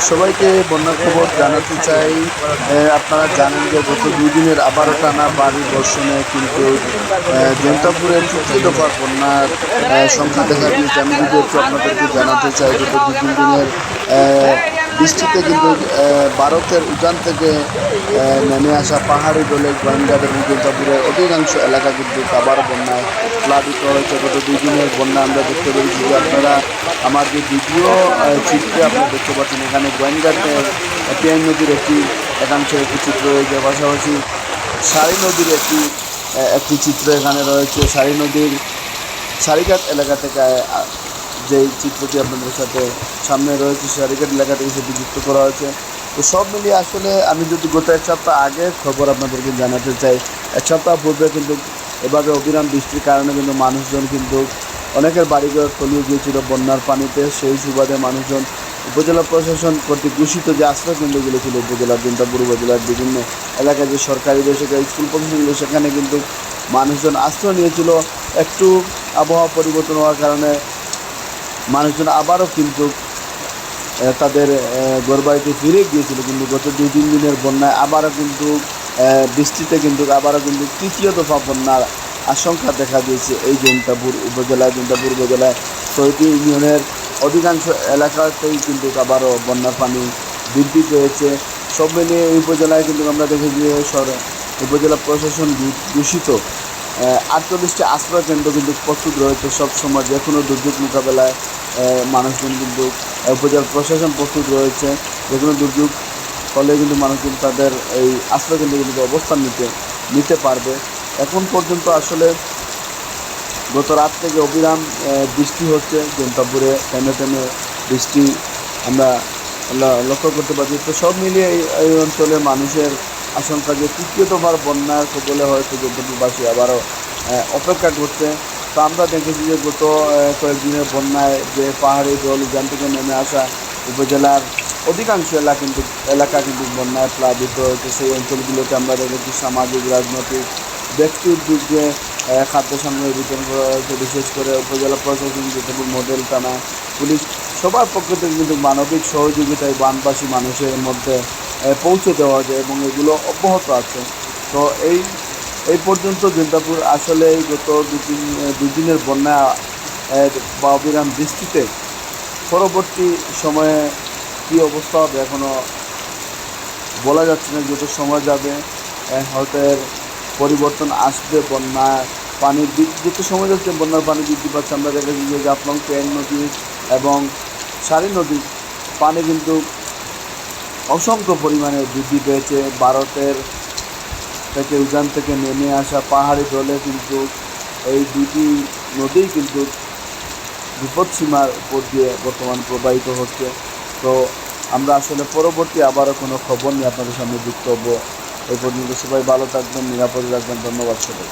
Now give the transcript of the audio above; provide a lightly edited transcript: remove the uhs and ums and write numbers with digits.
সবাইকে বন্যার খবর জানাতে চাই। আপনারা জানেন যে গত 2 দিনের আবারও টানা ভারী বর্ষণে কিন্তু জৈন্তাপুরে তৃতীয় দফার বন্যার সংখ্যা দেখা দিয়েছে। আমি যদি একটু আপনাদেরকে জানাতে চাই, গত 2-3 দিনের বৃষ্টিতে কিন্তু ভারতের উজান থেকে নেমে আসা পাহাড়ি ডলে গোয়েন্দাদের এবং জৈন্তাপুরের অধিকাংশ এলাকা কিন্তু আবার বন্যায় প্লাবিত হয়েছে। গত 2 দিনের বন্যা আমরা দেখতে পেরেছি যে আপনারা আমার যে ভিডিও চিত্রে আপনারা দেখতে পাচ্ছেন, এখানে গোয়েন্দাটের টিআই নদীর একটি একাংশের একটি চিত্র রয়েছে, পাশাপাশি সারি নদীর একটি চিত্র এখানে রয়েছে। সারি নদীর সারিঘাট এলাকা থেকে যেই চিত্রটি আপনাদের সাথে সামনে রয়েছে, সারিঘাট এলাকা থেকে সেটি যুক্ত করা হয়েছে। তো সব মিলিয়ে আসলে আমি যদি গত 1 সপ্তাহ আগের খবর আপনাদেরকে জানাতে চাই, 1 সপ্তাহ পূর্বে কিন্তু এভাবে অবিরাম বৃষ্টির কারণে কিন্তু মানুষজন কিন্তু অনেকের বাড়িঘর তলিয়ে গিয়েছিল বন্যার পানিতে। সেই সুবাদে মানুষজন উপজেলা প্রশাসন কর্তৃক ঘোষিত যে আশ্রয়কেন্দ্রগুলো ছিল উপজেলার জৈন্তাপুর উপজেলার বিভিন্ন এলাকায় যে সরকারি বেসরকারি স্কুল প্রতিষ্ঠানগুলো, সেখানে কিন্তু মানুষজন আশ্রয় নিয়েছিল। একটু আবহাওয়া পরিবর্তন হওয়ার কারণে মানুষজন আবারও কিন্তু তাদের ঘরবাড়িতে ফিরে গিয়েছিল। কিন্তু গত 2-3 দিনের বন্যায় আবারও কিন্তু বৃষ্টিতে কিন্তু আবারও কিন্তু তৃতীয় দফা বন্যার আশঙ্কা দেখা দিয়েছে এই জৈন্তাপুর উপজেলায়। 6টি ইউনিয়নের অধিকাংশ এলাকাতেই কিন্তু আবারও বন্যার পানি বৃদ্ধি পেয়েছে। সব মিলিয়ে এই উপজেলায় কিন্তু আমরা দেখেছি যে উপজেলা প্রশাসন ঘোষিত 48টি আশ্রয় কেন্দ্র কিন্তু প্রস্তুত রয়েছে। সবসময় যে কোনো দুর্যোগ মোকাবেলায় মানুষজন কিন্তু উপজেলা প্রশাসন প্রস্তুত রয়েছে। যে কোনো দুর্যোগ হলে কিন্তু মানুষজন তাদের এই আশ্রয় কেন্দ্রগুলিতে অবস্থান নিতে পারবে। এখন পর্যন্ত আসলে গত রাত থেকে অবিরাম বৃষ্টি হচ্ছে জৈন্তাপুরে, থেমে থেমে বৃষ্টি আমরা লক্ষ্য করতে পারছি। তো সব মিলিয়ে এই অঞ্চলের মানুষের আশঙ্কা যে তৃতীয় দফার বন্যার কবলে হয়তো জৈন্তাপুরবাসী আবারও অপেক্ষা করছে। তো আমরা দেখেছি যে গত কয়েকদিনের বন্যায় যে পাহাড়ি জল উজান থেকে নেমে আসা উপজেলার অধিকাংশ এলাকা কিন্তু বন্যায় প্লাবিত হয়েছে। সেই অঞ্চলগুলোতে আমরা দেখেছি সামাজিক রাজনৈতিক ব্যক্তি উদ্যোগে খাদ্য সামগ্রী বিতরণ করা হয়েছে। বিশেষ করে উপজেলা প্রশাসন, জৈন্তাপুর মডেল থানা, পুলিশ সবার পক্ষ থেকে কিন্তু মানবিক সহযোগিতায় বানবাসী মানুষের মধ্যে পৌঁছে দেওয়া যায় এবং এগুলো অব্যাহত আছে। তো এই পর্যন্ত জৈন্তাপুর আসলে গত 2 দিনের বন্যা বা অবিরাম বৃষ্টিতে পরবর্তী সময়ে কী অবস্থা হবে এখনও বলা যাচ্ছে না। যত সময় যাবে হয়তো এর পরিবর্তন আসবে। বন্যার পানি যত সময় যাচ্ছে বন্যার পানি বৃদ্ধি পাচ্ছে। আমরা দেখেছি যে জাফলং টিআই নদী এবং সারি নদীর পানি কিন্তু অসংখ্য পরিমাণে বৃদ্ধি পেয়েছে। ভারতের থেকে উজান থেকে নেমে আসা পাহাড়ি ঢলে কিন্তু এই 2টি নদীই কিন্তু বিপদসীমার উপর দিয়ে বর্তমান প্রবাহিত হচ্ছে। তো আমরা আসলে পরবর্তী আবারও কোনো খবর নিয়ে আপনাদের সামনে যুক্ত হবো। এই পর্যন্ত সবাই ভালো থাকবেন, নিরাপদে থাকবেন। ধন্যবাদ সবাই।